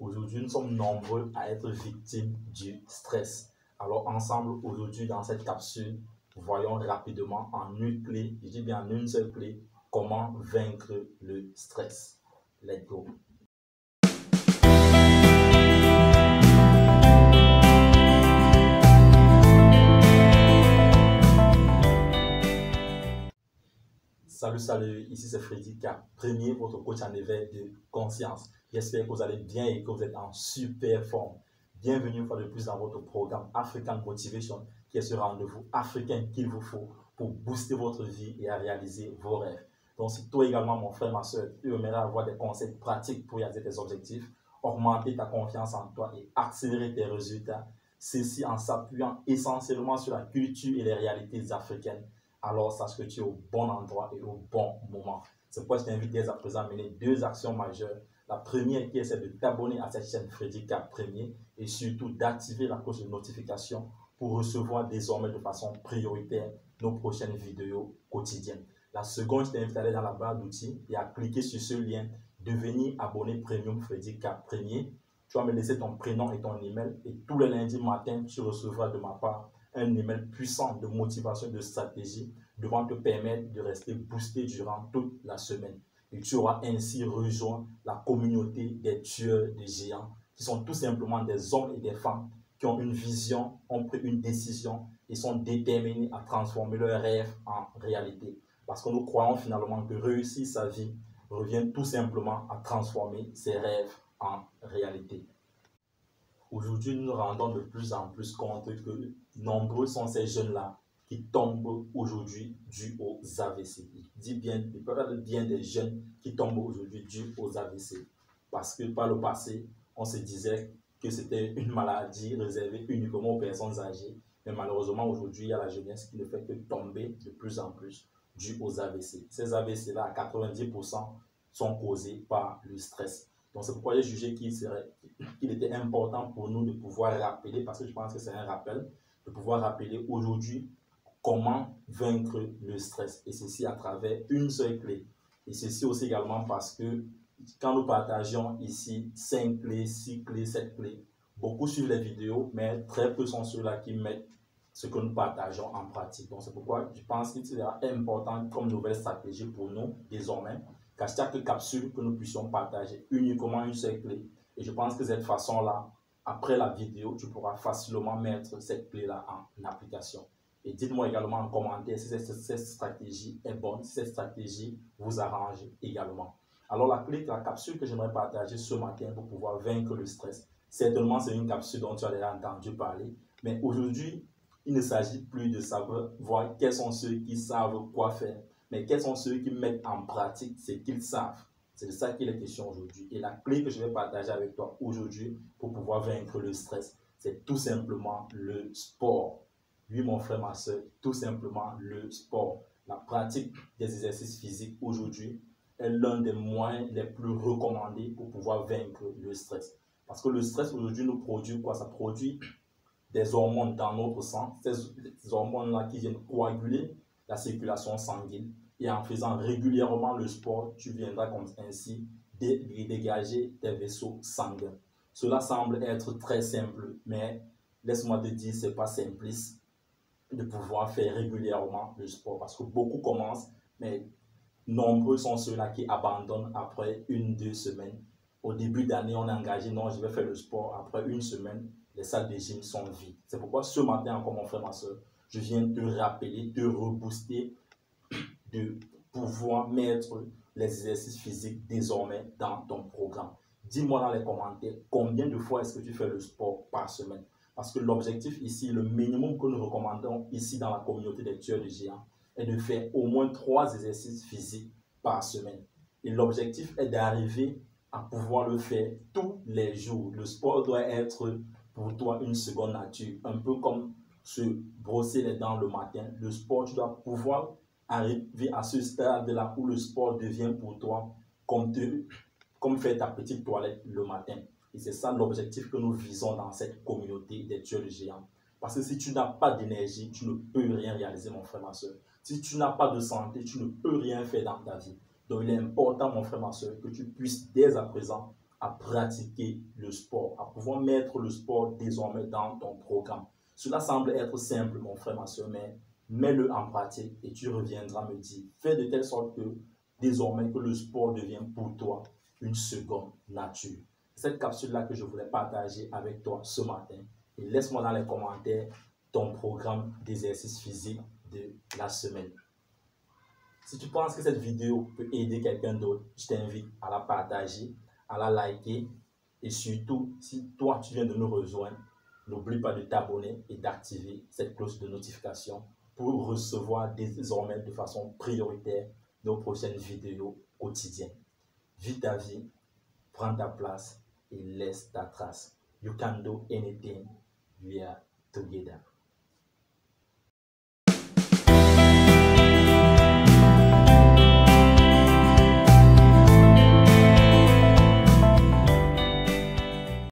Aujourd'hui, nous sommes nombreux à être victimes du stress. Alors ensemble, aujourd'hui, dans cette capsule, voyons rapidement en une clé, je dis bien en une seule clé, comment vaincre le stress. Let's go. Salut, ici c'est Freddy K, premier votre coach en éveil de conscience. J'espère que vous allez bien et que vous êtes en super forme. Bienvenue une fois de plus dans votre programme African Motivation, qui est ce rendez-vous africain qu'il vous faut pour booster votre vie et à réaliser vos rêves. Donc si toi également, mon frère, ma soeur, tu aimerais avoir des conseils pratiques pour réaliser tes objectifs, augmenter ta confiance en toi et accélérer tes résultats, ceci en s'appuyant essentiellement sur la culture et les réalités africaines, alors sache que tu es au bon endroit et au bon moment. C'est pourquoi je t'invite dès à présent à mener deux actions majeures. La première qui est celle de t'abonner à cette chaîne Freddy K Premier et surtout d'activer la cloche de notification pour recevoir désormais de façon prioritaire nos prochaines vidéos quotidiennes. La seconde, je t'invite à aller dans la barre d'outils et à cliquer sur ce lien devenir abonné premium Freddy K Premier. Tu vas me laisser ton prénom et ton email et tous les lundis matin, tu recevras de ma part un email puissant de motivation, de stratégie devant te permettre de rester boosté durant toute la semaine. Et tu auras ainsi rejoint la communauté des tueurs de géants qui sont tout simplement des hommes et des femmes qui ont une vision, ont pris une décision et sont déterminés à transformer leurs rêves en réalité. Parce que nous croyons finalement que réussir sa vie revient tout simplement à transformer ses rêves en réalité. Aujourd'hui, nous nous rendons de plus en plus compte que nombreux sont ces jeunes-là qui tombent aujourd'hui dû aux AVC. Il peut y avoir bien des jeunes qui tombent aujourd'hui dû aux AVC. Parce que par le passé, on se disait que c'était une maladie réservée uniquement aux personnes âgées. Mais malheureusement, aujourd'hui, il y a la jeunesse qui ne fait que tomber de plus en plus dû aux AVC. Ces AVC-là, à 90%, sont causés par le stress. Donc, c'est pourquoi j'ai jugé qu'il était important pour nous de pouvoir rappeler, parce que je pense que c'est un rappel, de pouvoir rappeler aujourd'hui comment vaincre le stress. Et ceci à travers une seule clé. Et ceci aussi également parce que quand nous partageons ici 5 clés, 6 clés, 7 clés, beaucoup suivent les vidéos, mais très peu sont ceux-là qui mettent ce que nous partageons en pratique. Donc, c'est pourquoi je pense qu'il est important comme nouvelle stratégie pour nous désormais qu'à chaque capsule que nous puissions partager uniquement une seule clé. Et je pense que cette façon-là, après la vidéo, tu pourras facilement mettre cette clé-là en application. Et dites-moi également en commentaire si cette stratégie est bonne, si cette stratégie vous arrange également. Alors la capsule que j'aimerais partager ce matin pour pouvoir vaincre le stress, certainement c'est une capsule dont tu as déjà entendu parler, mais aujourd'hui, il ne s'agit plus de savoir quels sont ceux qui savent quoi faire, mais quels sont ceux qui mettent en pratique ce qu'ils savent. C'est de ça qu'il est question aujourd'hui. Et la clé que je vais partager avec toi aujourd'hui pour pouvoir vaincre le stress, c'est tout simplement le sport. Oui, mon frère, ma soeur, tout simplement le sport. La pratique des exercices physiques aujourd'hui est l'un des moyens les plus recommandés pour pouvoir vaincre le stress. Parce que le stress aujourd'hui nous produit quoi? Ça produit des hormones dans notre sang, ces hormones-là qui viennent coaguler la circulation sanguine. Et en faisant régulièrement le sport, tu viendras comme ainsi dégager tes vaisseaux sanguins. Cela semble être très simple, mais laisse-moi te dire, ce n'est pas simpliste de pouvoir faire régulièrement le sport. Parce que beaucoup commencent, mais nombreux sont ceux-là qui abandonnent après 1-2 semaines. Au début d'année, on est engagé, non, je vais faire le sport. Après une semaine, les salles de gym sont vides. C'est pourquoi ce matin, encore mon frère, ma soeur, je viens te rappeler, te rebooster, de pouvoir mettre les exercices physiques désormais dans ton programme. Dis-moi dans les commentaires combien de fois est-ce que tu fais le sport par semaine. Parce que l'objectif ici, le minimum que nous recommandons ici dans la communauté des tueurs de géants, est de faire au moins 3 exercices physiques par semaine. Et l'objectif est d'arriver à pouvoir le faire tous les jours. Le sport doit être pour toi une seconde nature, un peu comme se brosser les dents le matin. Le sport, tu dois pouvoir arriver à ce stade-là où le sport devient pour toi comme faire ta petite toilette le matin. Et c'est ça l'objectif que nous visons dans cette communauté des tueurs de géants. Parce que si tu n'as pas d'énergie, tu ne peux rien réaliser, mon frère, ma soeur. Si tu n'as pas de santé, tu ne peux rien faire dans ta vie. Donc, il est important, mon frère, ma soeur, que tu puisses dès à présent à pratiquer le sport, à pouvoir mettre le sport désormais dans ton programme. Cela semble être simple, mon frère, ma soeur, mais mets-le en pratique et tu reviendras me dire. Fais de telle sorte que désormais que le sport devienne pour toi une seconde nature. C'est cette capsule-là que je voulais partager avec toi ce matin. Et laisse-moi dans les commentaires ton programme d'exercice physique de la semaine. Si tu penses que cette vidéo peut aider quelqu'un d'autre, je t'invite à la partager, à la liker. Et surtout, si toi tu viens de nous rejoindre, n'oublie pas de t'abonner et d'activer cette cloche de notification pour recevoir désormais de façon prioritaire nos prochaines vidéos quotidiennes. Vis ta vie, prends ta place et laisse ta trace. You can do anything. We are together.